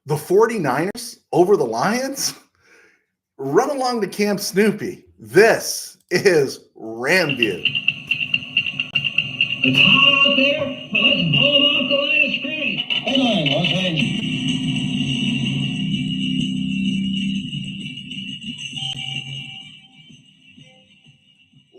The 49ers over the Lions? Run along to Camp Snoopy. This is RamView. It's hot out there, but let's blow them off the line of scrimmage. Headline, Los Angeles.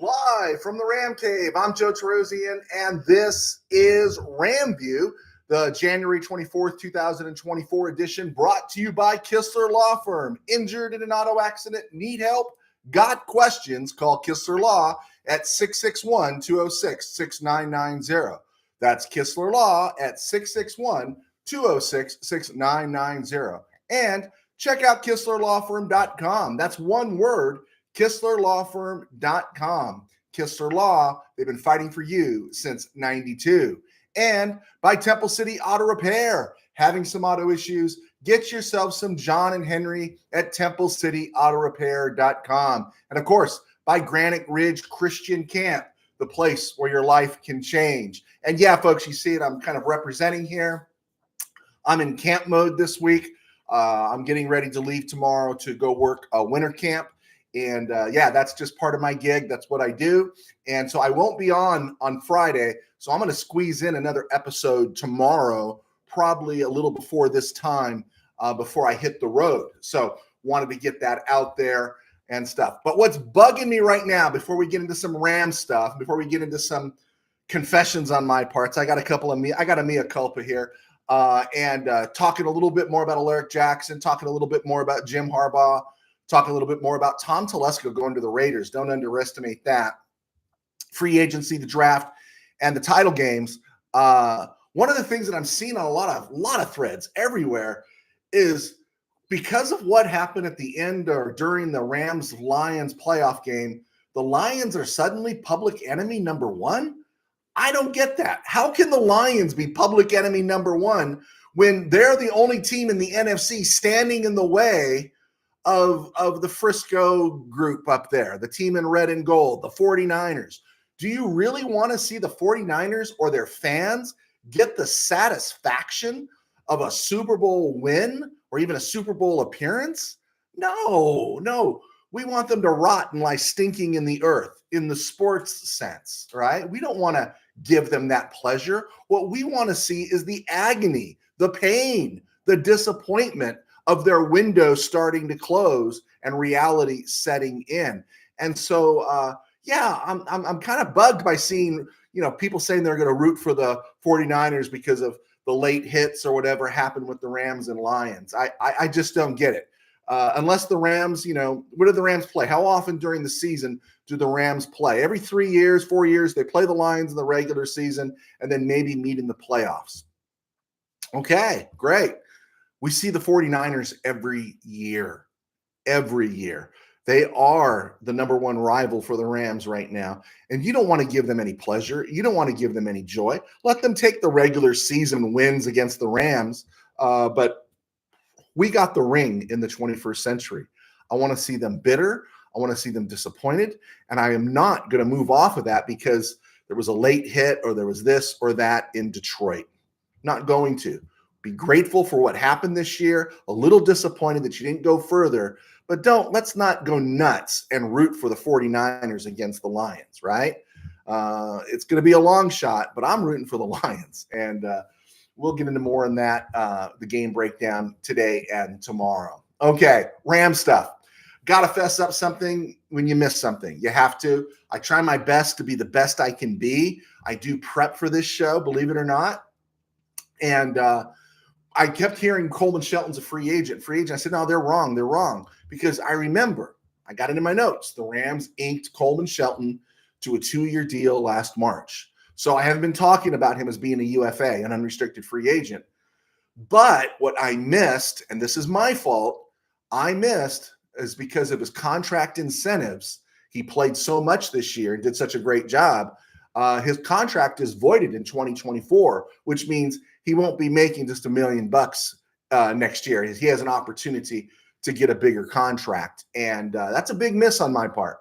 Live from the Ram Cave, I'm Joe Terosian, and this is RamView, the January 24th, 2024 edition, brought to you by Kistler Law Firm. Injured in an auto accident? Need help? Got questions? Call Kistler Law at 661-206-6990. That's Kistler Law at 661-206-6990. And check out KistlerLawFirm.com. That's one word, KistlerLawFirm.com. Kistler Law, they've been fighting for you since 92. And by Temple City Auto Repair. Having some auto issues? Get yourself some John and Henry at TempleCityAutoRepair.com. And of course, by Granite Ridge Christian Camp, the place where your life can change. And yeah, folks, you see it, I'm kind of representing here. I'm in camp mode this week. I'm getting ready to leave tomorrow to go work a winter camp. And yeah, that's just part of my gig. That's what I do. And so I won't be on Friday. So I'm going to squeeze in another episode tomorrow, probably a little before this time, before I hit the road. So wanted to get that out there and stuff. But what's bugging me right now, before we get into some Ram stuff, before we get into some confessions on my parts, I got a mea culpa here. And talking a little bit more about Alaric Jackson, talking a little bit more about Jim Harbaugh, talking a little bit more about Tom Telesco going to the Raiders. Don't underestimate that. Free agency, the draft, and the title games. One of the things that I'm seeing on a lot of threads everywhere is because of what happened at the end or during the Rams-Lions playoff game, the Lions are suddenly public enemy number one. I don't get that. How can the Lions be public enemy number one when they're the only team in the NFC standing in the way of the Frisco group up there, the team in red and gold, the 49ers? Do you really want to see the 49ers or their fans get the satisfaction of a Super Bowl win or even a Super Bowl appearance? No. We want them to rot and lie stinking in the earth in the sports sense, right? We don't want to give them that pleasure. What we want to see is the agony, the pain, the disappointment of their window starting to close and reality setting in. And so, yeah, I'm kind of bugged by seeing, people saying they're going to root for the 49ers because of the late hits or whatever happened with the Rams and Lions. I just don't get it. Unless the Rams, what do the Rams play? How often during the season do the Rams play? Every 3 years, 4 years, they play the Lions in the regular season and then maybe meet in the playoffs. Okay, great. We see the 49ers every year. They are the number one rival for the Rams right now. And you don't want to give them any pleasure. You don't want to give them any joy. Let them take the regular season wins against the Rams. But we got the ring in the 21st century. I want to see them bitter. I want to see them disappointed. And I am not going to move off of that because there was a late hit or there was this or that in Detroit. Not going to. Be grateful for what happened this year. A little disappointed that you didn't go further. But let's not go nuts and root for the 49ers against the Lions, right? It's going to be a long shot, but I'm rooting for the Lions. And we'll get into more on that, the game breakdown today and tomorrow. Okay, Ram stuff. Got to fess up something when you miss something. You have to. I try my best to be the best I can be. I do prep for this show, believe it or not. And I kept hearing Coleman Shelton's a free agent. I said, no, they're wrong. Because I remember, I got it in my notes, the Rams inked Coleman Shelton to a 2-year deal last March. So I haven't been talking about him as being a UFA, an unrestricted free agent. But what I missed, and this is my fault, is because of his contract incentives. He played so much this year and did such a great job. His contract is voided in 2024, which means he won't be making just $1 million next year. He has an opportunity to get a bigger contract, and that's a big miss on my part.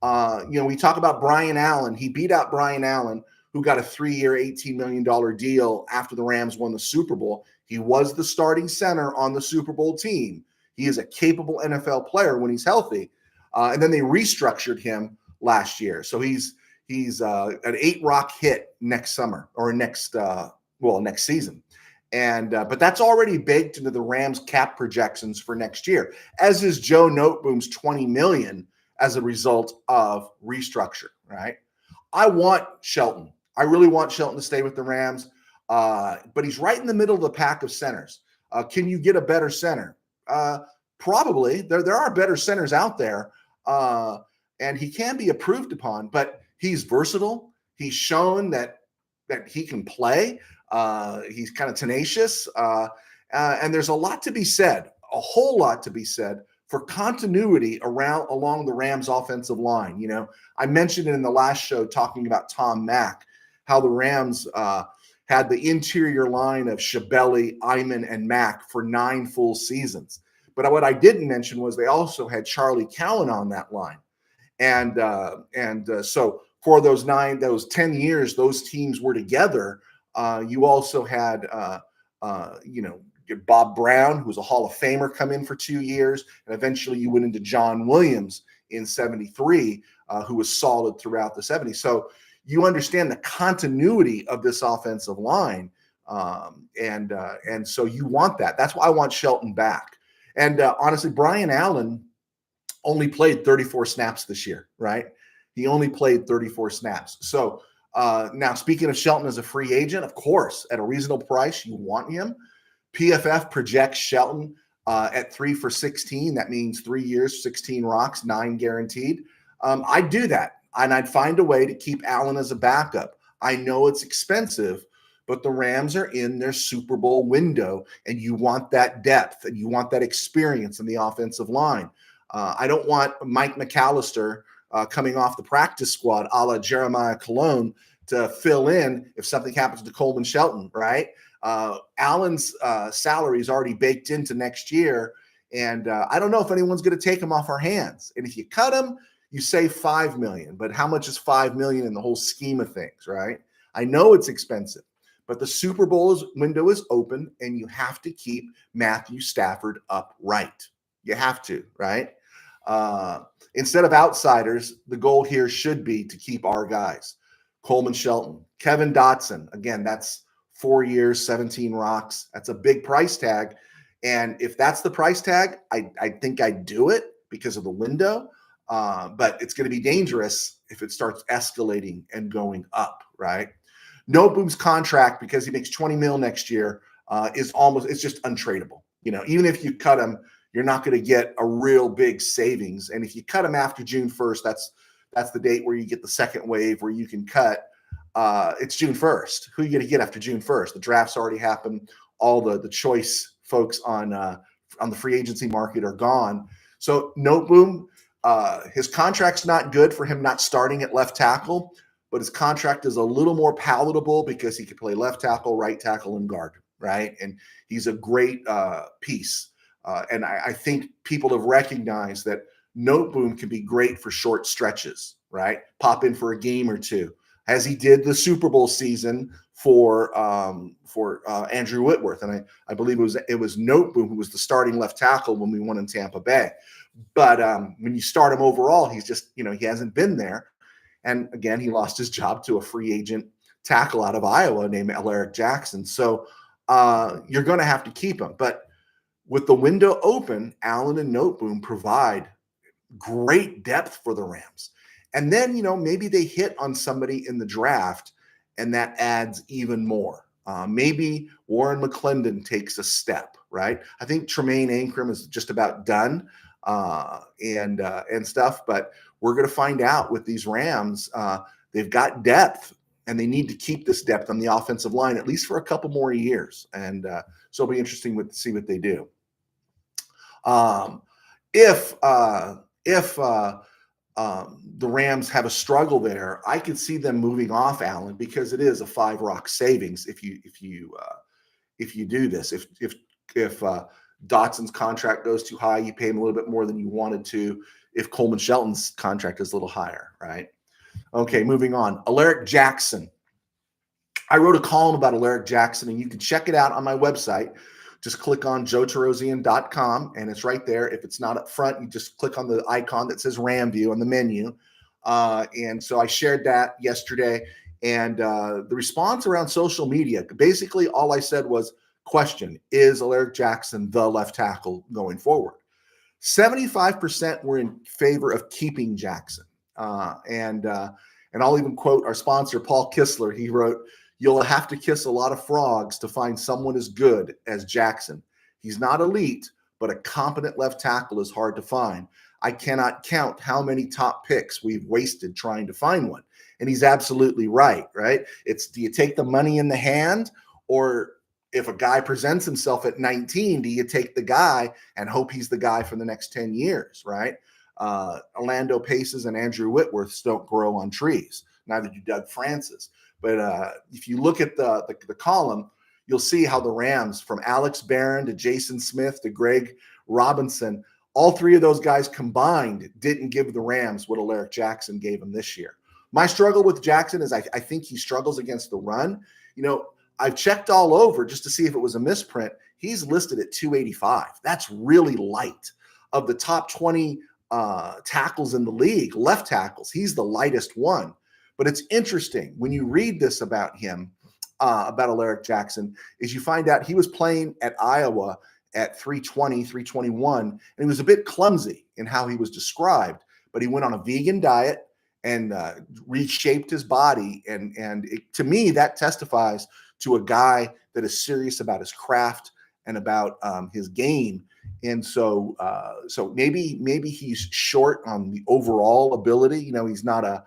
We talk about Brian Allen. He beat out Brian Allen, who got a 3-year, $18 million deal after the Rams won the Super Bowl. He was the starting center on the Super Bowl team. He is a capable NFL player when he's healthy. And then they restructured him last year. So he's an 8-rock hit next summer or next season. And but that's already baked into the Rams cap projections for next year, as is Joe Noteboom's $20 million as a result of restructure, right? I want Shelton. I really want Shelton to stay with the Rams, but he's right in the middle of the pack of centers. Can you get a better center? Probably. There are better centers out there, and he can be improved upon, but he's versatile. He's shown that he can play. He's kind of tenacious, and there's a lot to be said, a whole lot to be said for continuity along the Rams offensive line. You know, I mentioned it in the last show talking about Tom Mack, how the Rams had the interior line of Shabelli, Iman, and Mack for 9 full seasons. But what I didn't mention was they also had Charlie Cowan on that line. And so for those 10 years, those teams were together. You also had, Bob Brown, who was a Hall of Famer, come in for 2 years. And eventually you went into John Williams in 73, who was solid throughout the 70s. So you understand the continuity of this offensive line. And so you want that. That's why I want Shelton back. And honestly, Brian Allen only played 34 snaps this year, right? He only played 34 snaps. So now, speaking of Shelton as a free agent, of course, at a reasonable price, you want him. PFF projects Shelton at 3 for 16. That means 3 years, 16 rocks, 9 guaranteed. I'd do that, and I'd find a way to keep Allen as a backup. I know it's expensive, but the Rams are in their Super Bowl window, and you want that depth, and you want that experience in the offensive line. I don't want Mike McAllister coming off the practice squad, a la Jeremiah Colon, to fill in if something happens to Coleman Shelton, right? Allen's salary is already baked into next year, and I don't know if anyone's going to take him off our hands. And if you cut him, you save $5 million. But how much is $5 million in the whole scheme of things, right? I know it's expensive, but the Super Bowl window is open, and you have to keep Matthew Stafford upright. You have to, right? Instead of outsiders, the goal here should be to keep our guys. Coleman Shelton, Kevin Dotson. Again, that's 4 years, 17 rocks. That's a big price tag. And if that's the price tag, I think I'd do it because of the window. But it's going to be dangerous if it starts escalating and going up, right? Noteboom's contract, because he makes $20 million next year, it's just untradeable. You know, even if you cut him, you're not going to get a real big savings. And if you cut him after June 1st, that's the date where you get the second wave where you can cut. It's June 1st. Who are you going to get after June 1st? The draft's already happened. All the choice folks on the free agency market are gone. So Noteboom, his contract's not good for him not starting at left tackle, but his contract is a little more palatable because he can play left tackle, right tackle, and guard, right? And he's a great piece. And I think people have recognized that Noteboom can be great for short stretches, right? Pop in for a game or two, as he did the Super Bowl season for Andrew Whitworth. And I believe it was Noteboom who was the starting left tackle when we won in Tampa Bay. But when you start him overall, he's just, he hasn't been there. And again, he lost his job to a free agent tackle out of Iowa named Alaric Jackson. So you're going to have to keep him. But with the window open, Allen and Noteboom provide great depth for the Rams. And then, maybe they hit on somebody in the draft, and that adds even more. Maybe Warren McClendon takes a step, right? I think Tremaine Ankrum is just about done and stuff, but we're going to find out with these Rams. They've got depth, and they need to keep this depth on the offensive line at least for a couple more years. And so it'll be interesting to see what they do. If the Rams have a struggle there, I could see them moving off Allen because it is a 5 rock savings if you do this. If Dotson's contract goes too high, you pay him a little bit more than you wanted to. If Coleman Shelton's contract is a little higher, right? Okay, moving on. Alaric Jackson. I wrote a column about Alaric Jackson, and you can check it out on my website. Just click on joetarosian.com, and it's right there. If it's not up front, you just click on the icon that says RamView on the menu. And so I shared that yesterday, and the response around social media, basically all I said was, question, is Alaric Jackson the left tackle going forward? 75% were in favor of keeping Jackson. And I'll even quote our sponsor, Paul Kistler. He wrote, "You'll have to kiss a lot of frogs to find someone as good as Jackson. He's not elite, but a competent left tackle is hard to find. I cannot count how many top picks we've wasted trying to find one." And he's absolutely right? It's, do you take the money in the hand, or if a guy presents himself at 19, do you take the guy and hope he's the guy for the next 10 years, right? Orlando Paces and Andrew Whitworths don't grow on trees. Neither do Doug Francis. But if you look at the column, you'll see how the Rams, from Alex Barron to Jason Smith to Greg Robinson, all three of those guys combined didn't give the Rams what Alaric Jackson gave them this year. My struggle with Jackson is I think he struggles against the run. I've checked all over just to see if it was a misprint. He's listed at 285. That's really light. Of the top 20 tackles in the league, left tackles, he's the lightest one. But it's interesting when you read this about him, about Alaric Jackson, is you find out he was playing at Iowa at 320, 321, and he was a bit clumsy in how he was described, but he went on a vegan diet and reshaped his body. And to me, that testifies to a guy that is serious about his craft and about his game. And so maybe he's short on the overall ability. He's not a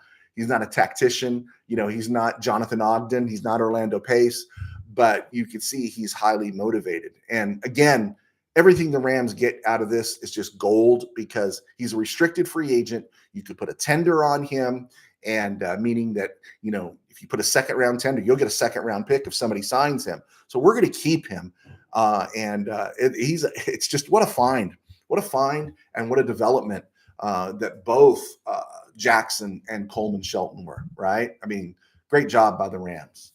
tactician. He's not Jonathan Ogden. He's not Orlando Pace, but you can see he's highly motivated. And again, everything the Rams get out of this is just gold, because he's a restricted free agent. You could put a tender on him, and meaning that, if you put a second round tender, you'll get a second round pick if somebody signs him. So we're going to keep him. It's just what a find, and what a development that both Jackson and Coleman Shelton were, right? I mean, great job by the Rams.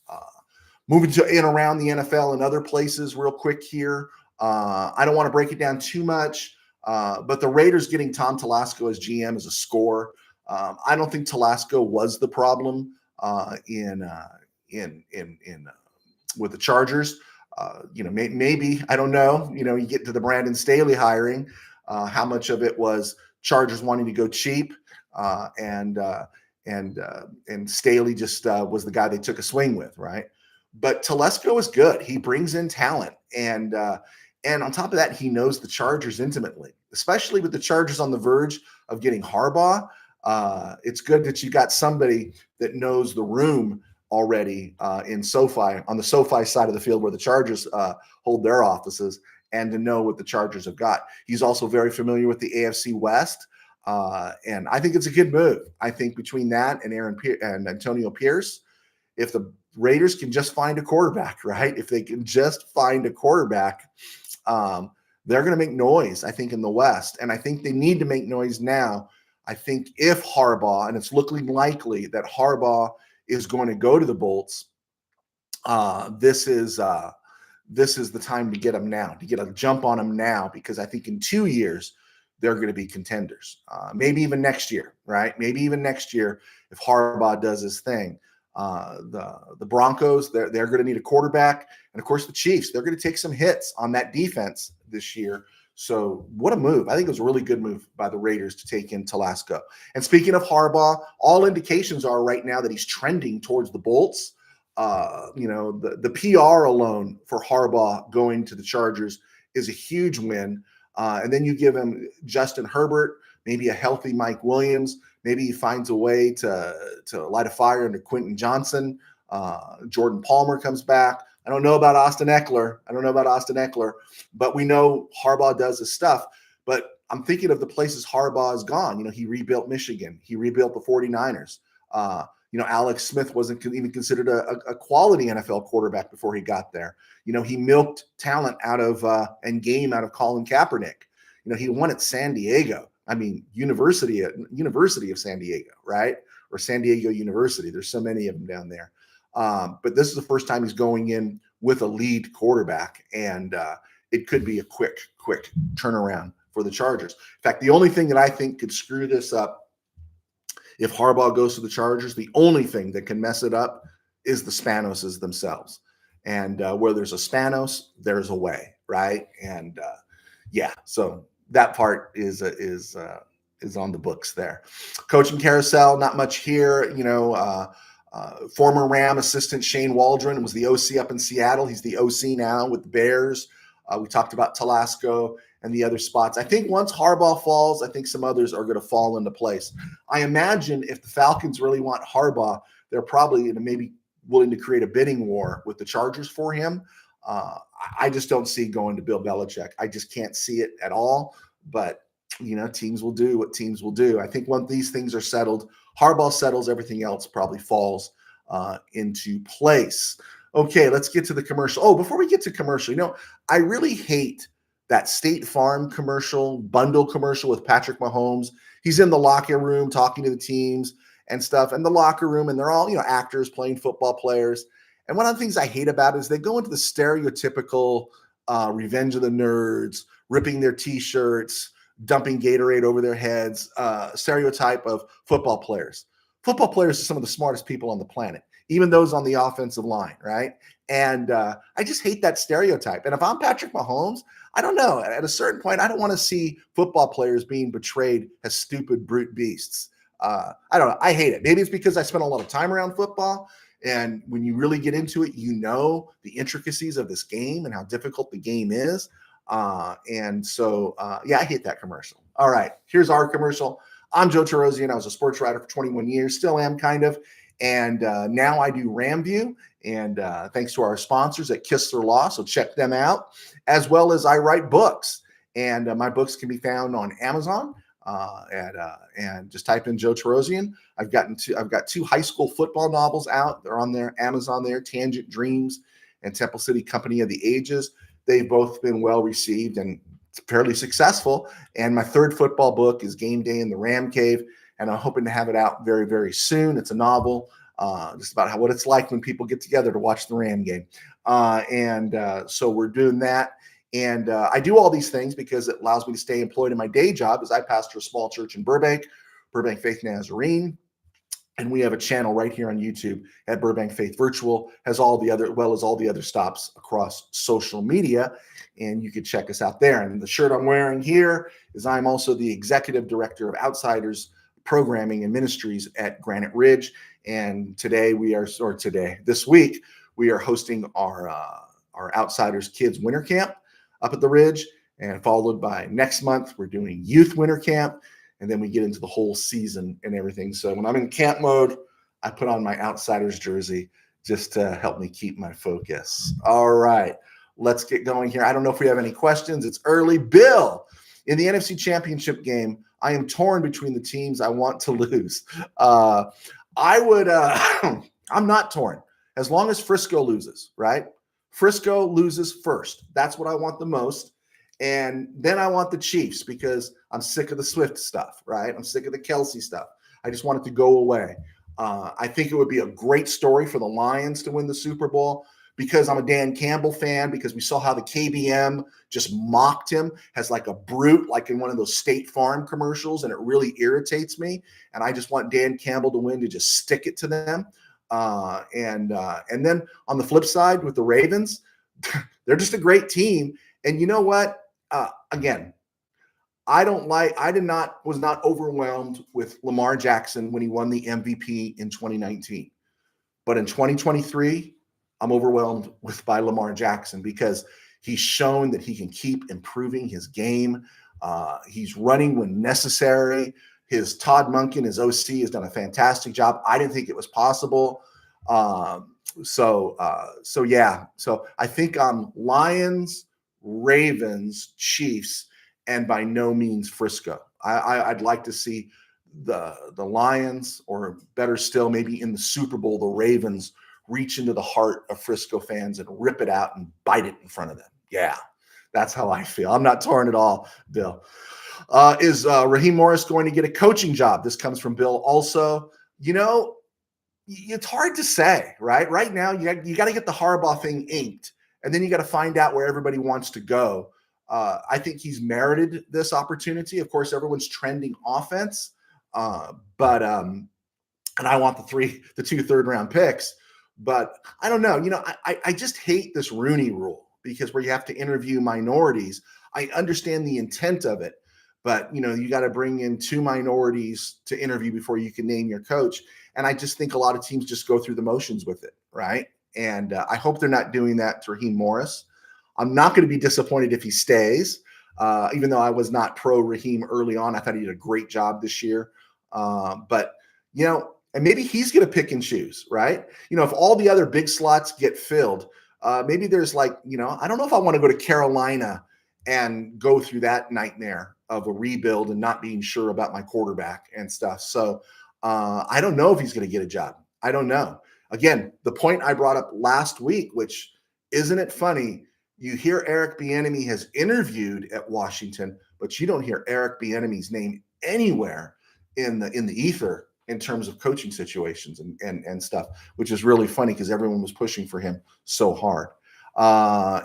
Moving to and around the NFL and other places real quick here. I don't want to break it down too much, but the Raiders getting Tom Telesco as GM is a score. I don't think Telesco was the problem with the Chargers. Maybe, I don't know. You get to the Brandon Staley hiring, how much of it was Chargers wanting to go cheap, and Staley just was the guy they took a swing with, right? But Telesco is good. He brings in talent, and on top of that, he knows the Chargers intimately, especially with the Chargers on the verge of getting Harbaugh. It's good that you got somebody that knows the room already in SoFi, on the SoFi side of the field where the Chargers hold their offices, and to know what the Chargers have got. He's also very familiar with the AFC West, and I think it's a good move. I think between that and and Antonio Pierce, if the Raiders can just find a quarterback, right? If they can just find a quarterback, they're going to make noise, I think, in the West. And I think they need to make noise now. I think if Harbaugh, and it's looking likely that Harbaugh is going to go to the Bolts, this is the time to get them now, to get a jump on them now, because I think in 2 years, they're going to be contenders. Maybe even next year, right? Maybe even next year, if Harbaugh does his thing. The Broncos, they're going to need a quarterback. And of course, the Chiefs, they're going to take some hits on that defense this year. So what a move. I think it was a really good move by the Raiders to take in Telesco. And speaking of Harbaugh, all indications are right now that he's trending towards the Bolts. The PR alone for Harbaugh going to the Chargers is a huge win. And then you give him Justin Herbert, maybe a healthy Mike Williams. Maybe he finds a way to light a fire under Quentin Johnson. Jordan Palmer comes back. I don't know about Austin Eckler, but we know Harbaugh does his stuff. But I'm thinking of the places Harbaugh has gone. He rebuilt Michigan. He rebuilt the 49ers. Alex Smith wasn't even considered a quality NFL quarterback before he got there. He milked talent out of and game out of Colin Kaepernick. He won at San Diego. I mean, University of San Diego, right? Or San Diego University. There's so many of them down there. But this is the first time he's going in with a lead quarterback, and it could be a quick turnaround for the Chargers. In fact, the only thing that I think could screw this up if Harbaugh goes to the Chargers, the only thing that can mess it up is the Spanoses themselves. And where there's a Spanos, there's a way, right? And so that part is on the books there. Coaching carousel, not much here. Former Ram assistant Shane Waldron was the OC up in Seattle. He's the OC now with the Bears. We talked about Talasco and the other spots. I think once Harbaugh falls, I think some others are going to fall into place. I imagine if the Falcons really want Harbaugh, they're probably maybe willing to create a bidding war with the Chargers for him. I just don't see going to Bill Belichick. I just can't see it at all. But, teams will do what teams will do. I think once these things are settled, Harbaugh settles, everything else probably falls into place. Okay, let's get to the commercial. Oh, before we get to commercial, I really hate that State Farm bundle commercial with Patrick Mahomes. He's in the locker room talking to the teams and stuff, and the locker room, and they're all, actors playing football players. And one of the things I hate about it is they go into the stereotypical Revenge of the Nerds, ripping their T-shirts, dumping Gatorade over their heads, stereotype of football players. Football players are some of the smartest people on the planet, even those on the offensive line, right? And I just hate that stereotype. And if I'm Patrick Mahomes, I don't know. At a certain point, I don't want to see football players being portrayed as stupid brute beasts. I don't know. I hate it. Maybe it's because I spent a lot of time around football. And when you really get into it, the intricacies of this game and how difficult the game is. I hate that commercial. All right, here's our commercial. I'm Joe Tarosian. I was a sports writer for 21 years, still am kind of. And now I do RamView. And thanks to our sponsors at Kistler Law, so check them out. As well as I write books. And my books can be found on Amazon. And just type in Joe Tarosian. I've got 2 high school football novels out. They're on there, Amazon there, Tangent Dreams and Temple City Company of the Ages. They've both been well received and fairly successful. And my 3rd football book is Game Day in the Ram Cave, and I'm hoping to have it out very, very soon. It's a novel just about what it's like when people get together to watch the Ram game. So we're doing that. And I do all these things because it allows me to stay employed in my day job as I pastor a small church in Burbank Faith Nazarene. And we have a channel right here on YouTube at Burbank Faith Virtual, as all the other stops across social media. And you can check us out there. And the shirt I'm wearing here is I'm also the executive director of Outsiders Programming and Ministries at Granite Ridge. And this week, we are hosting our Outsiders Kids Winter Camp up at the Ridge, and followed by next month, we're doing Youth Winter Camp, and then we get into the whole season and everything. So when I'm in camp mode, I put on my Outsiders jersey just to help me keep my focus. All right, let's get going here. I don't know if we have any questions. It's early. Bill, in the NFC Championship game, I am torn between the teams I want to lose. I'm not torn. As long as Frisco loses, right? Frisco loses first. That's what I want the most. And then I want the Chiefs because I'm sick of the Swift stuff, right? I'm sick of the Kelsey stuff. I just want it to go away. I think it would be a great story for the Lions to win the Super Bowl because I'm a Dan Campbell fan, because we saw how the KBM just mocked him as like a brute, like in one of those State Farm commercials, and it really irritates me. And I just want Dan Campbell to win, to just stick it to them. And then on the flip side with the Ravens, they're just a great team. And you know what? Again, was not overwhelmed with Lamar Jackson when he won the MVP in 2019. But in 2023, I'm overwhelmed by Lamar Jackson because he's shown that he can keep improving his game. He's running when necessary. His Todd Monken, his OC, has done a fantastic job. I didn't think it was possible. So I think I'm Lions, Ravens, Chiefs, and by no means Frisco. I'd like to see the Lions, or better still, maybe in the Super Bowl, the Ravens reach into the heart of Frisco fans and rip it out and bite it in front of them. Yeah, that's how I feel. I'm not torn at all, Bill. Is Raheem Morris going to get a coaching job? This comes from Bill also. It's hard to say, right? Right now, you got to get the Harbaugh thing inked, and then you got to find out where everybody wants to go. I think he's merited this opportunity. Of course, everyone's trending offense, but and I want the 2 third-round picks. But I don't know. I just hate this Rooney Rule because where you have to interview minorities. I understand the intent of it, but you got to bring in 2 minorities to interview before you can name your coach. And I just think a lot of teams just go through the motions with it, right? And I hope they're not doing that to Raheem Morris. I'm not going to be disappointed if he stays, even though I was not pro Raheem early on. I thought he did a great job this year. But, and maybe he's going to pick and choose, right? If all the other big slots get filled, maybe there's I don't know if I want to go to Carolina and go through that nightmare of a rebuild and not being sure about my quarterback and stuff. So I don't know if he's going to get a job. I don't know. Again, the point I brought up last week, which isn't it funny? You hear Eric Bieniemy has interviewed at Washington, but you don't hear Eric Bieniemy's name anywhere in the ether in terms of coaching situations and stuff, which is really funny because everyone was pushing for him so hard.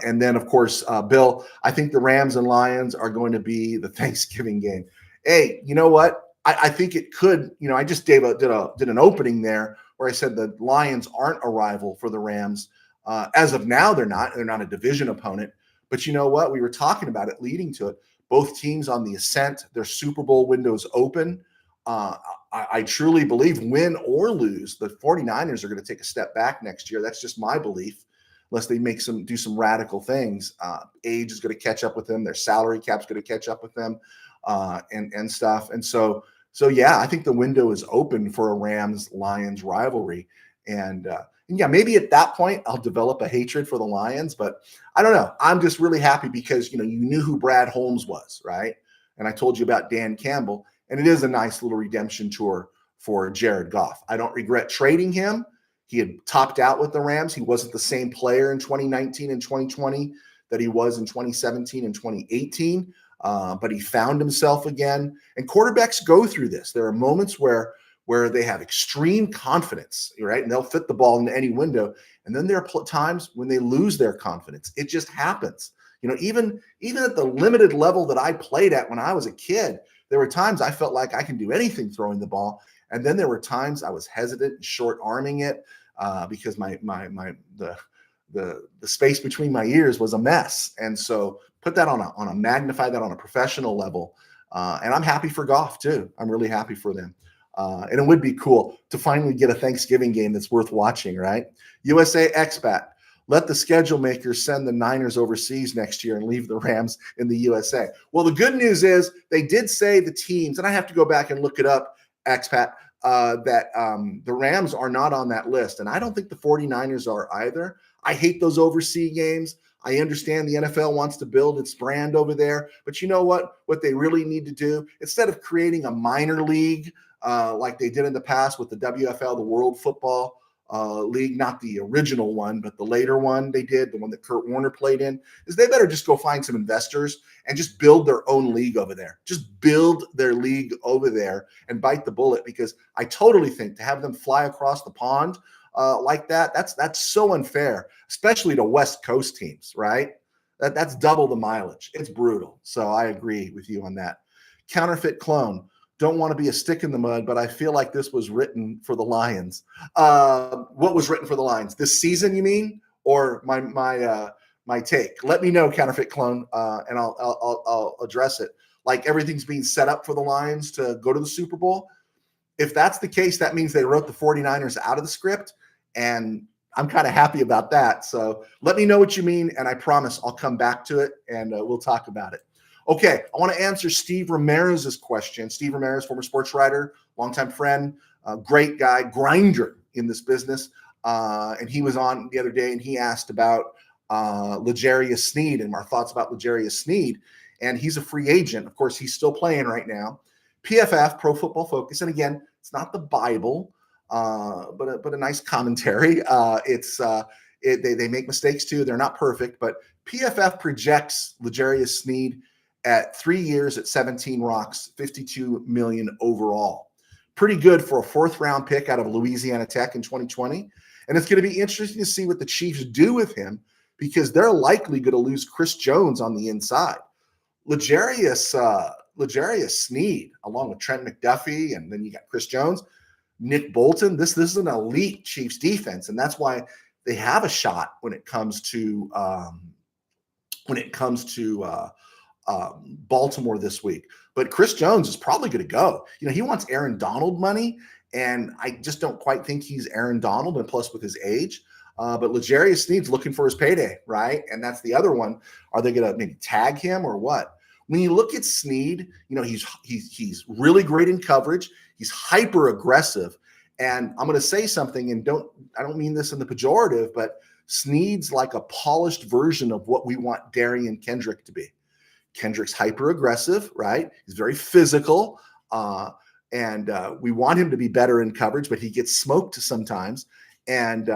And then, of course, Bill, I think the Rams and Lions are going to be the Thanksgiving game. Hey, you know what? I think it could. I just did an opening there where I said the Lions aren't a rival for the Rams. As of now, they're not. They're not a division opponent. But you know what? We were talking about it leading to it. Both teams on the ascent. Their Super Bowl windows open. I truly believe, win or lose, the 49ers are going to take a step back next year. That's just my belief. Unless they do some radical things. Age is going to catch up with them. Their salary cap's going to catch up with them, and stuff. And so yeah, I think the window is open for a Rams-Lions rivalry. And yeah, maybe at that point I'll develop a hatred for the Lions, but I don't know. I'm just really happy because you knew who Brad Holmes was, right? And I told you about Dan Campbell, and it is a nice little redemption tour for Jared Goff. I don't regret trading him. He had topped out with the Rams. He wasn't the same player in 2019 and 2020 that he was in 2017 and 2018, but he found himself again. And quarterbacks go through this. There are moments where they have extreme confidence, right? And they'll fit the ball into any window. And then there are times when they lose their confidence. It just happens. Even at the limited level that I played at when I was a kid, there were times I felt like I can do anything throwing the ball. And then there were times I was hesitant and short arming it because the space between my ears was a mess. And so put that magnify that on a professional level. And I'm happy for Goff too. I'm really happy for them. And it would be cool to finally get a Thanksgiving game that's worth watching, right? USA expat. Let the schedule makers send the Niners overseas next year and leave the Rams in the USA. Well, the good news is they did say the teams, and I have to go back and look it up, expat, that the Rams are not on that list. And I don't think the 49ers are either. I hate those overseas games. I understand the NFL wants to build its brand over there. But you know what? What they really need to do, instead of creating a minor league like they did in the past with the WFL, the World Football League, not the original one, but the later one they did, the one that Kurt Warner played in, is they better just go find some investors and just build their own league over there. Just build their league over there and bite the bullet, because I totally think to have them fly across the pond like that's so unfair, especially to West Coast teams, right? That's double the mileage. It's brutal. So I agree with you on that. Counterfeit clone. Don't want to be a stick in the mud, but I feel like this was written for the Lions. What was written for the Lions? This season, you mean? Or my take? Let me know, counterfeit clone, and I'll address it. Like everything's being set up for the Lions to go to the Super Bowl. If that's the case, that means they wrote the 49ers out of the script, and I'm kind of happy about that. So let me know what you mean, and I promise I'll come back to it, and we'll talk about it. Okay, I want to answer Steve Ramirez's question. Steve Ramirez, former sports writer, longtime friend, great guy, grinder in this business. And he was on the other day, and he asked about L'Jarius Sneed and our thoughts about L'Jarius Sneed. And he's a free agent. Of course, he's still playing right now. PFF, Pro Football Focus. And again, it's not the Bible, but a nice commentary. They make mistakes too. They're not perfect, but PFF projects L'Jarius Sneed at 3 years at 17 rocks, $52 million overall. pretty good for a 4th-round pick out of Louisiana Tech in 2020. And it's going to be interesting to see what the Chiefs do with him, because they're likely going to lose Chris Jones on the inside. L'Jarius Sneed, along with Trent McDuffie, and then you got Chris Jones, Nick Bolton. This is an elite Chiefs defense, and that's why they have a shot when it comes to Baltimore this week. But Chris Jones is probably going to go. He wants Aaron Donald money, and I just don't quite think he's Aaron Donald, and plus with his age. But L'Jarius Sneed's looking for his payday, right? And that's the other one. Are they going to maybe tag him or what? When you look at Sneed, he's really great in coverage. He's hyper aggressive. And I'm going to say something, and I don't mean this in the pejorative, but Sneed's like a polished version of what we want Darian Kendrick to be. Kendrick's hyper aggressive, right? He's very physical. And we want him to be better in coverage, but he gets smoked sometimes. And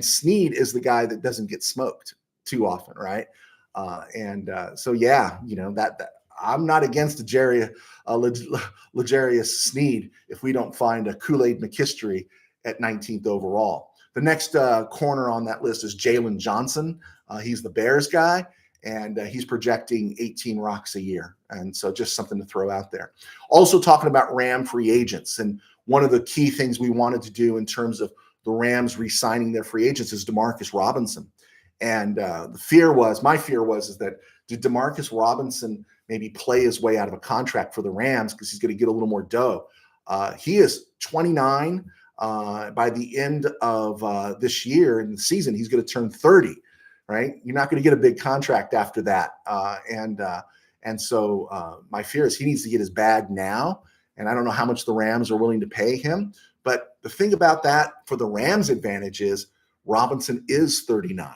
Sneed is the guy that doesn't get smoked too often, right? So yeah, that I'm not against L'Jarius Sneed if we don't find a Kool-Aid McKistery at 19th overall. The next corner on that list is Jalen Johnson. He's the Bears guy, and he's projecting 18 rocks a year. And so just something to throw out there. Also talking about Ram free agents, and one of the key things we wanted to do in terms of the Rams re-signing their free agents is DeMarcus Robinson. And my fear was that did DeMarcus Robinson maybe play his way out of a contract for the Rams because he's going to get a little more dough. He is 29. By the end of this year in the season, he's going to turn 30, right? You're not going to get a big contract after that. And so my fear is he needs to get his bag now. And I don't know how much the Rams are willing to pay him. But the thing about that for the Rams' advantage is Robinson is 39.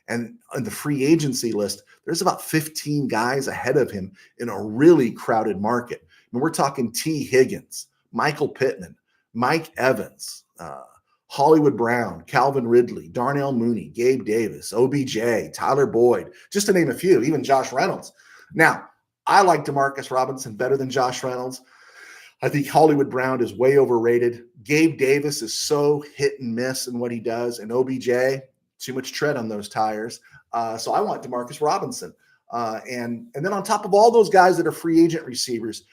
And on the free agency list, there's about 15 guys ahead of him in a really crowded market. I mean, we're talking T. Higgins, Michael Pittman, Mike Evans, Hollywood Brown, Calvin Ridley, Darnell Mooney, Gabe Davis, OBJ, Tyler Boyd, just to name a few, even Josh Reynolds. Now, I like DeMarcus Robinson better than Josh Reynolds. I think Hollywood Brown is way overrated. Gabe Davis is so hit and miss in what he does. And OBJ, too much tread on those tires. So I want DeMarcus Robinson. And then on top of all those guys that are free agent receivers,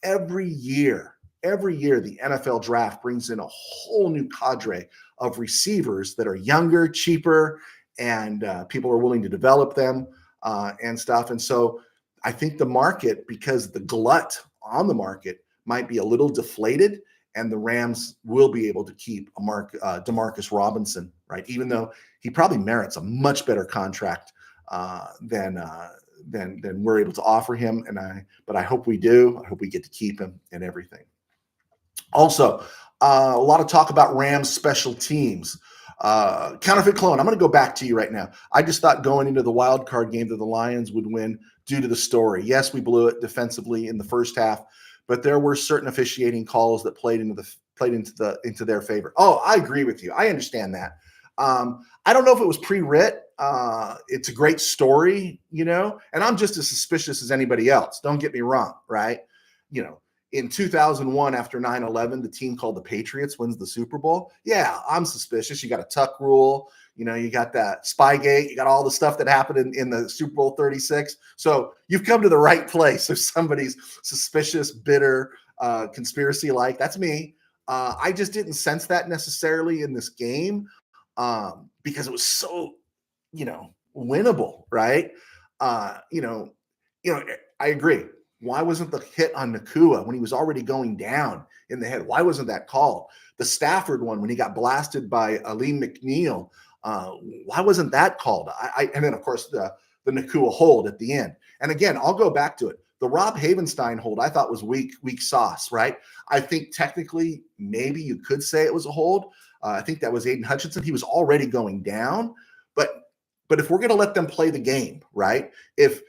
every year, the NFL draft brings in a whole new cadre of receivers that are younger, cheaper, and people are willing to develop them and stuff. And so I think the market, because the glut on the market might be a little deflated, and the Rams will be able to keep DeMarcus Robinson, right? Even though he probably merits a much better contract than we're able to offer him. But I hope we do. I hope we get to keep him and everything. Also, a lot of talk about Rams special teams. Counterfeit clone, I'm going to go back to you right now. I just thought going into the wild card game that the Lions would win due to the story. Yes, we blew it defensively in the first half, but there were certain officiating calls that played into their favor. Oh, I agree with you. I understand that. I don't know if it was pre-writ. It's a great story, and I'm just as suspicious as anybody else. Don't get me wrong, right? In 2001, after 9/11, the team called the Patriots wins the Super Bowl. Yeah, I'm suspicious. You got a tuck rule. You got that Spygate. You got all the stuff that happened in the Super Bowl 36. So you've come to the right place. If somebody's suspicious, bitter, conspiracy-like, that's me. I just didn't sense that necessarily in this game because it was so, winnable, right? I agree. Why wasn't the hit on Nakua when he was already going down in the head? Why wasn't that called? The Stafford one when he got blasted by Aleem McNeil, why wasn't that called? And then, of course, the Nakua hold at the end. And again, I'll go back to it. The Rob Havenstein hold I thought was weak sauce, right? I think technically maybe you could say it was a hold. I think that was Aiden Hutchinson. He was already going down. But if we're going to let them play the game, right? If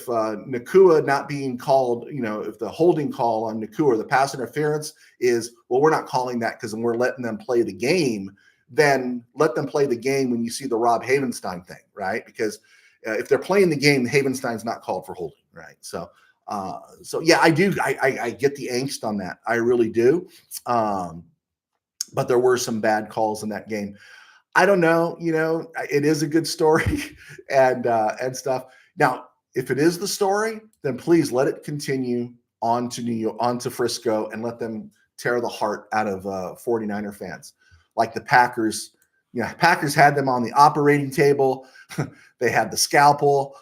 Nakua not being called, if the holding call on Nakua, the pass interference is, well, we're not calling that because we're letting them play the game, then let them play the game when you see the Rob Havenstein thing, right? Because if they're playing the game, Havenstein's not called for holding, right? So So yeah, I do. I get the angst on that. I really do. But there were some bad calls in that game. I don't know. It is a good story and stuff. Now, if it is the story, then please let it continue on to New York, on to Frisco, and let them tear the heart out of 49er fans. Like the Packers, Packers had them on the operating table. They had the scalpel.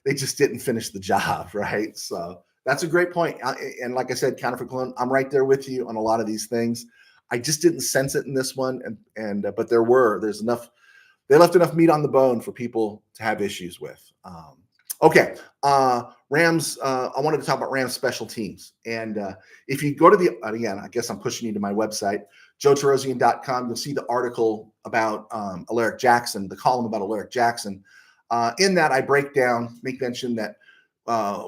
They just didn't finish the job, right? So that's a great point. And like I said, Counterfeit Cologne, I'm right there with you on a lot of these things. I just didn't sense it in this one, but there's enough. They left enough meat on the bone for people to have issues with. Okay, Rams. I wanted to talk about Rams special teams, and if you go to again, I guess I'm pushing you to my website, joetarosian.com. You'll see the article about Alaric Jackson, the column about Alaric Jackson. In that, I make mention that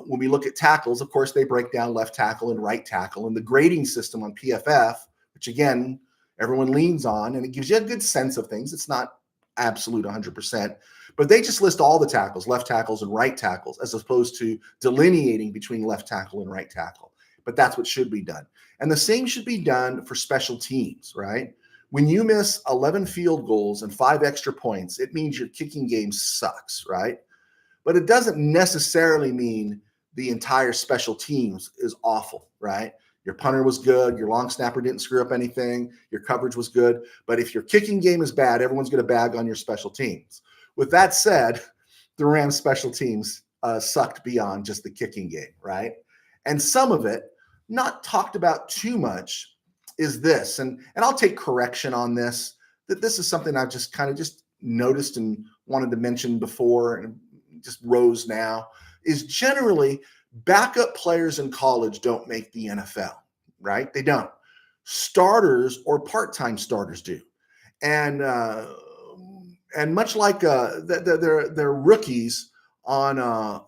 when we look at tackles, of course, they break down left tackle and right tackle, and the grading system on PFF, which again, everyone leans on, and it gives you a good sense of things. It's not absolute 100%, but they just list all the tackles, left tackles and right tackles, as opposed to delineating between left tackle and right tackle. But that's what should be done. And the same should be done for special teams, right? When you miss 11 field goals and 5 extra points, it means your kicking game sucks, right? But it doesn't necessarily mean the entire special teams is awful, right? Your punter was good. Your long snapper didn't screw up anything. Your coverage was good. But if your kicking game is bad, everyone's going to bag on your special teams. With that said, the Rams special teams sucked beyond just the kicking game, right? And some of it, not talked about too much, is this. And I'll take correction on this, that this is something I've just kind of just noticed and wanted to mention before and just rose now, is generally backup players in college don't make the NFL, right? They don't. Starters or part-time starters do. And much like they're rookies on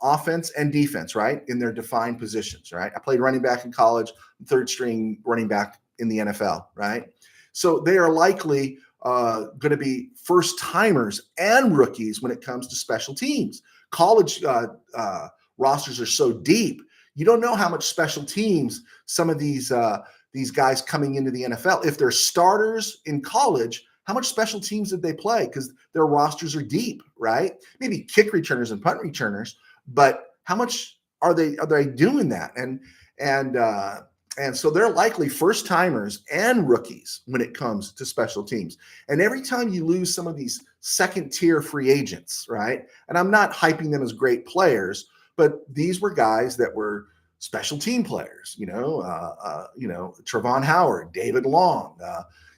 offense and defense, right? In their defined positions, right? I played running back in college, third string running back in the NFL, right? So they are likely going to be first timers and rookies when it comes to special teams. College rosters are so deep, you don't know how much special teams some of these guys coming into the NFL, if they're starters in college, how much special teams did they play? Because their rosters are deep, right? Maybe kick returners and punt returners, but how much are they doing that? And so they're likely first timers and rookies when it comes to special teams. And every time you lose some of these second tier free agents, right? And I'm not hyping them as great players, but these were guys that were special team players, Trevon Howard, David Long,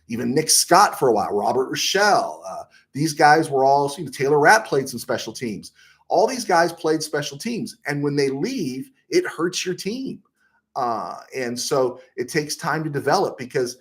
even Nick Scott for a while, Robert Rochelle. These guys were all, Taylor Rapp played some special teams. All these guys played special teams. And when they leave, it hurts your team. And so it takes time to develop because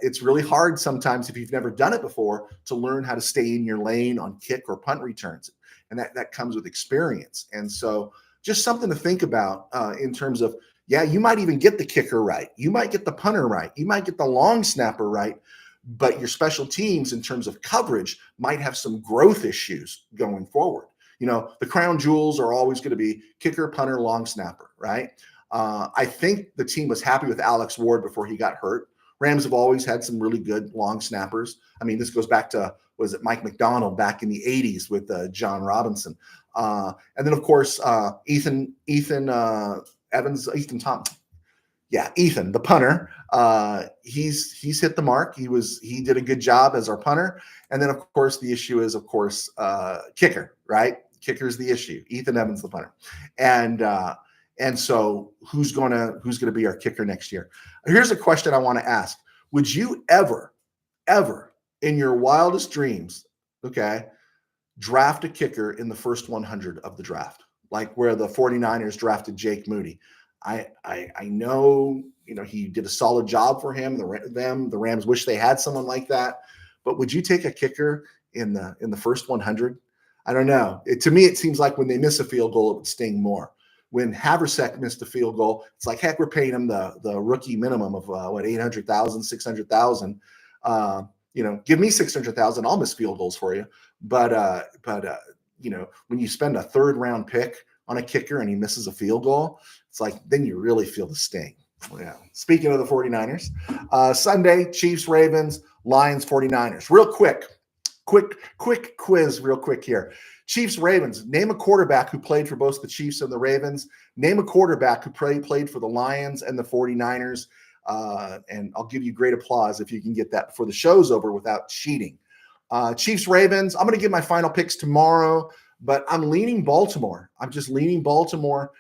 it's really hard sometimes if you've never done it before to learn how to stay in your lane on kick or punt returns. And that comes with experience. And so just something to think about in terms of, yeah, you might even get the kicker right. You might get the punter right. You might get the long snapper right. But your special teams in terms of coverage might have some growth issues going forward. The crown jewels are always going to be kicker, punter, long snapper, right? I think the team was happy with Alex Ward before he got hurt. Rams have always had some really good long snappers. I mean, this goes back to, was it Mike McDonald back in the 80s with John Robinson. And then, of course, Ethan Thompson. Yeah, Ethan, the punter. He's hit the mark. He did a good job as our punter. And then, of course, the issue is, kicker, right? Kicker is the issue. Ethan Evans, the punter. And so who's going to be our kicker next year? Here's a question I want to ask. Would you ever in your wildest dreams, draft a kicker in the first 100 of the draft, like where the 49ers drafted Jake Moody? I know, he did a solid job for him. The Rams wish they had someone like that, but would you take a kicker in the first 100? I don't know. To me, it seems like when they miss a field goal, it would sting more. When Haversack missed a field goal, it's like, heck, we're paying him the rookie minimum of $800,000, $600,000. Give me $600,000, I'll miss field goals for you. But when you spend a third round pick on a kicker and he misses a field goal, it's like, then you really feel the sting. Yeah. Speaking of the 49ers, Sunday, Chiefs, Ravens, Lions, 49ers. Real quick quiz real quick here. Chiefs, Ravens. Name a quarterback who played for both the Chiefs and the Ravens. Name a quarterback who played for the Lions and the 49ers. And I'll give you great applause if you can get that before the show's over without cheating. Chiefs, Ravens. I'm going to give my final picks tomorrow, but I'm leaning Baltimore. I'm just leaning Baltimore.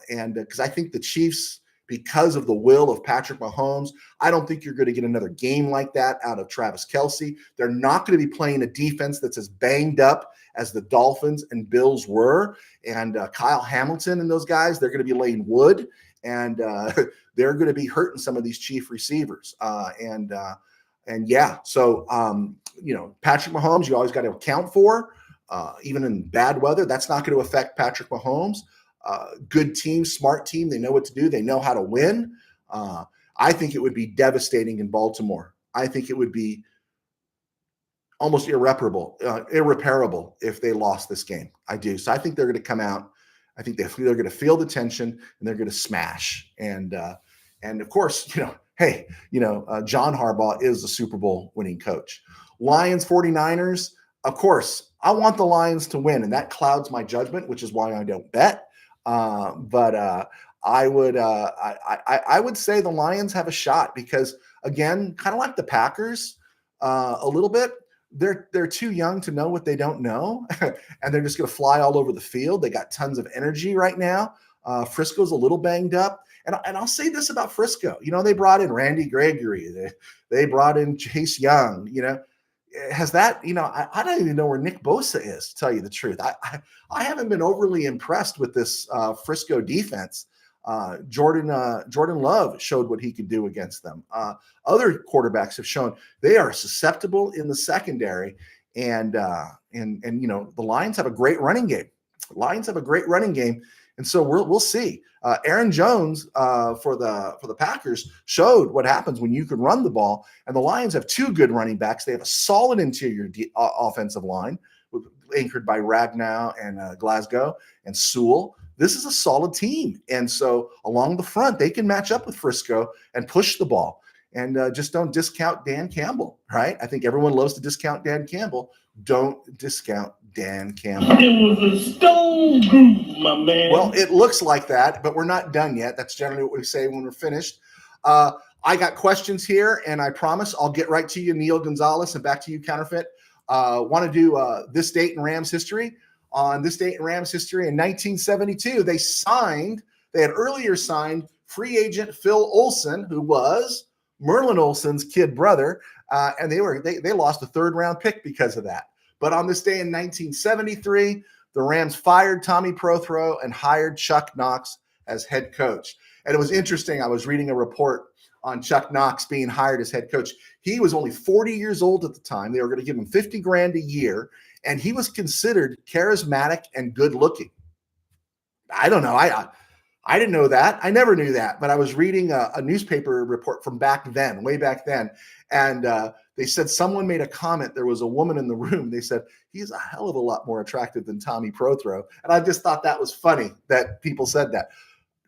And because I think the Chiefs, because of the will of Patrick Mahomes, I don't think you're going to get another game like that out of Travis Kelce. They're not going to be playing a defense that's as banged up as the Dolphins and Bills were. And Kyle Hamilton and those guys, they're going to be laying wood, and they're going to be hurting some of these Chief receivers. And yeah, so, Patrick Mahomes, you always got to account for, even in bad weather. That's not going to affect Patrick Mahomes. Good team, smart team. They know what to do. They know how to win. I think it would be devastating in Baltimore. I think it would be almost irreparable if they lost this game. I do. So I think they're going to come out. I think they're going to feel the tension and they're going to smash. And of course, John Harbaugh is a Super Bowl winning coach. Lions, 49ers. Of course, I want the Lions to win, and that clouds my judgment, which is why I don't bet. But I would say the Lions have a shot because, again, kind of like the Packers, a little bit. They're too young to know what they don't know, and they're just going to fly all over the field. They got tons of energy right now. Frisco's a little banged up, and I'll say this about Frisco. They brought in Randy Gregory. They brought in Chase Young. Has that, I don't even know where Nick Bosa is, to tell you the truth. I haven't been overly impressed with this Frisco defense. Jordan Love showed what he could do against them. Other quarterbacks have shown they are susceptible in the secondary, and the Lions have a great running game. And so we'll see. Aaron Jones for the Packers showed what happens when you can run the ball. And the Lions have two good running backs. They have a solid interior offensive line anchored by Ragnow and Glasgow and Sewell. This is a solid team. And so along the front, they can match up with Frisco and push the ball. And just don't discount Dan Campbell, right? I think everyone loves to discount Dan Campbell. Don't discount Dan Campbell. It was a stone groove, my man. Well, it looks like that, but we're not done yet. That's generally what we say when we're finished. I got questions here, and I promise I'll get right to you, Neil Gonzalez, and back to you, Counterfeit. Want to do this date in Rams history. On this date in Rams history in 1972, they had earlier signed free agent Phil Olsen, who was Merlin Olsen's kid brother, and they lost a third-round pick because of that. But on this day in 1973, the Rams fired Tommy Prothro and hired Chuck Knox as head coach. And it was interesting. I was reading a report on Chuck Knox being hired as head coach. He was only 40 years old at the time. They were going to give him $50,000 a year, and he was considered charismatic and good-looking. I don't know. I didn't know that. I never knew that. But I was reading a newspaper report from way back then, and they said someone made a comment. There was a woman in the room. They said, he's a hell of a lot more attractive than Tommy Prothro. And I just thought that was funny that people said that.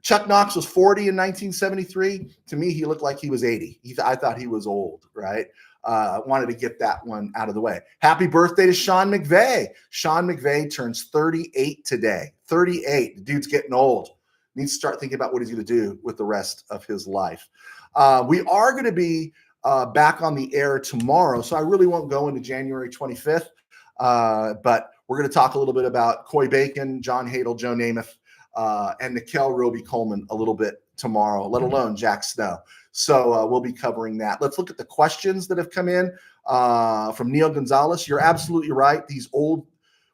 Chuck Knox was 40 in 1973. To me, he looked like he was 80. I thought he was old, right? Wanted to get that one out of the way. Happy birthday to Sean McVay. Sean McVay turns 38 today. 38. The dude's getting old. Needs to start thinking about what he's going to do with the rest of his life. We are going to be back on the air tomorrow, so I really won't go into January 25th. But we're going to talk a little bit about Coy Bacon, John Hadel, Joe Namath, and Nikel Roby-Coleman a little bit tomorrow, let alone Jack Snow. So we'll be covering that. Let's look at the questions that have come in from Neil Gonzalez. You're absolutely right.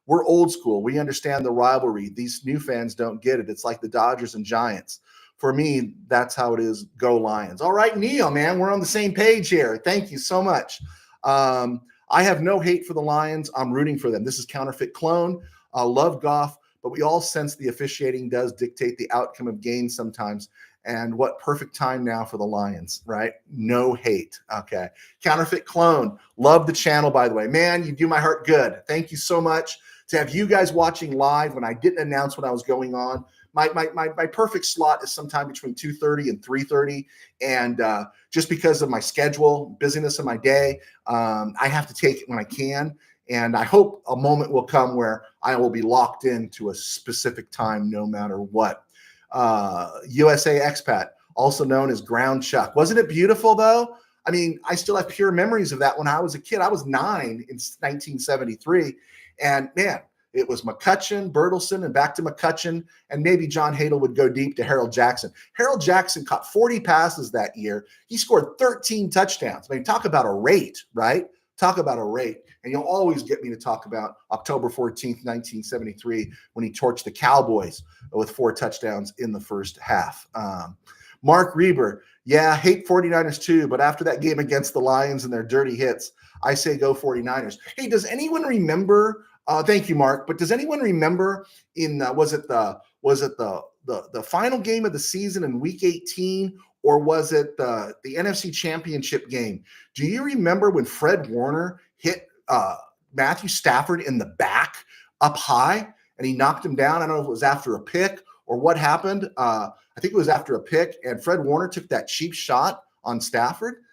We're old school. We understand the rivalry. These new fans don't get it. It's like the Dodgers and Giants. For me, that's how it is. Go Lions. All right, Neil, man, we're on the same page here. Thank you so much. I have no hate for the Lions. I'm rooting for them. This is Counterfeit Clone. I love Goff, but we all sense the officiating does dictate the outcome of games sometimes. And what perfect time now for the Lions, right? No hate. Okay. Counterfeit Clone. Love the channel, by the way. Man, you do my heart good. Thank you so much. to have you guys watching live when I didn't announce when I was going on. My perfect slot is sometime between 2:30 and 3:30, and just because of my schedule, busyness of my day, I have to take it when I can. And I hope a moment will come where I will be locked into a specific time, no matter what. USA Expat, also known as Ground Chuck. Wasn't it beautiful, though? I mean, I still have pure memories of that when I was a kid. I was 9 in 1973, and man, it was McCutcheon, Bertelsen, and back to McCutcheon, and maybe John Hadel would go deep to Harold Jackson. Harold Jackson caught 40 passes that year. He scored 13 touchdowns. I mean, talk about a rate, right? Talk about a rate. And you'll always get me to talk about October 14th, 1973, when he torched the Cowboys with 4 touchdowns in the first half. Mark Reber, yeah, hate 49ers too, but after that game against the Lions and their dirty hits, I say go 49ers. Hey, does anyone remember? Thank you, Mark. But does anyone remember was it the final game of the season in Week 18, or was it the NFC Championship game? Do you remember when Fred Warner hit Matthew Stafford in the back up high and he knocked him down? I don't know if it was after a pick or what happened. I think it was after a pick, and Fred Warner took that cheap shot on Stafford.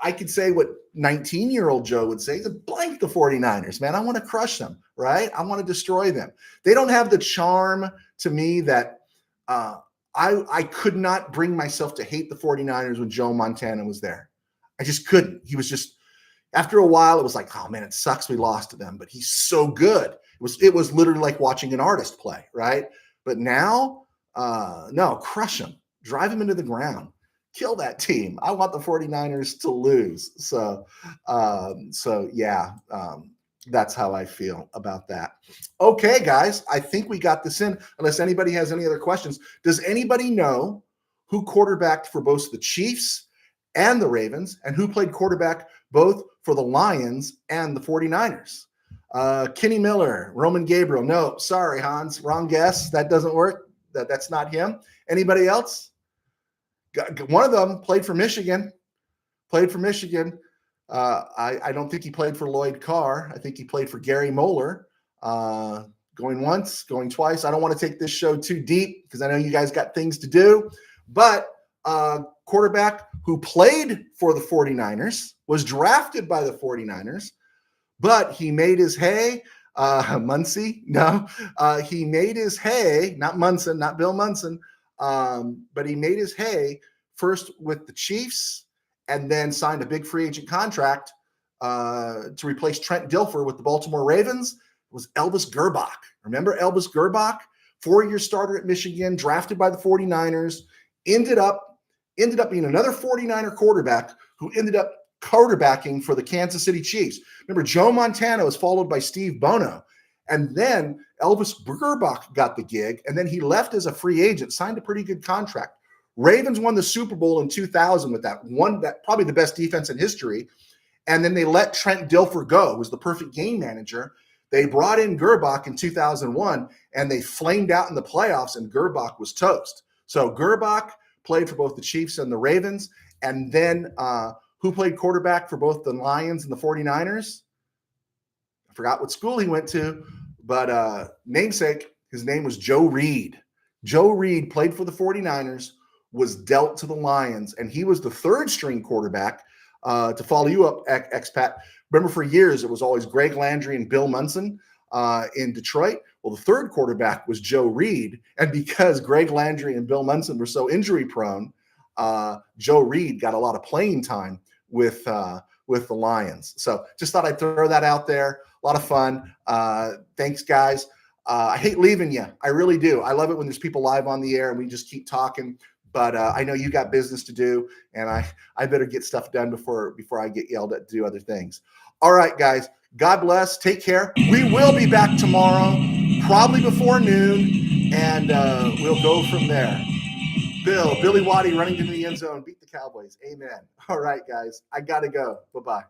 I could say what 19-year-old Joe would say, blank the 49ers, man. I want to crush them, right? I want to destroy them. They don't have the charm to me that I could not bring myself to hate the 49ers when Joe Montana was there. I just couldn't. He was just, after a while, it was like, oh man, it sucks we lost to them, but he's so good. It was literally like watching an artist play, right? But now, no, crush him, drive him into the ground. Kill that team. I want the 49ers to lose. So yeah, that's how I feel about that. Okay, guys, I think we got this in, unless anybody has any other questions. Does anybody know who quarterbacked for both the Chiefs and the Ravens, and who played quarterback both for the Lions and the 49ers? Kenny Miller, Roman Gabriel. No, sorry, Hans, wrong guess. That doesn't work. That's not him. Anybody else? One of them played for Michigan. I don't think he played for Lloyd Carr. I think he played for Gary Moeller. Going once, going twice. I don't want to take this show too deep because I know you guys got things to do. But quarterback who played for the 49ers, was drafted by the 49ers, but he made his hay. Muncie? No. He made his hay, not Munson, not Bill Munson. But he made his hay first with the Chiefs and then signed a big free agent contract to replace Trent Dilfer with the Baltimore Ravens. It was Elvis Gerbach. Remember Elvis Gerbach? 4-year starter at Michigan, drafted by the 49ers, ended up being another 49er quarterback who ended up quarterbacking for the Kansas City Chiefs. Remember, Joe Montana was followed by Steve Bono. And then Elvis Gerbach got the gig, and then he left as a free agent, signed a pretty good contract. Ravens won the Super Bowl in 2000 with that probably the best defense in history. And then they let Trent Dilfer go, who was the perfect game manager. They brought in Gerbach in 2001, and they flamed out in the playoffs, and Gerbach was toast. So Gerbach played for both the Chiefs and the Ravens. And then who played quarterback for both the Lions and the 49ers? I forgot what school he went to, but namesake, his name was Joe Reed. Joe Reed played for the 49ers, was dealt to the Lions, and he was the third string quarterback. To follow you up, expat. Remember, for years, it was always Greg Landry and Bill Munson in Detroit. Well, the third quarterback was Joe Reed. And because Greg Landry and Bill Munson were so injury prone, Joe Reed got a lot of playing time with the Lions. So just thought I'd throw that out there. A lot of fun. Thanks, guys. I hate leaving you. I really do. I love it when there's people live on the air and we just keep talking. But I know you got business to do, and I better get stuff done before I get yelled at to do other things. All right, guys. God bless. Take care. We will be back tomorrow, probably before noon, and we'll go from there. Billy Waddy running into the end zone, beat the Cowboys. Amen. All right, guys. I got to go. Bye-bye.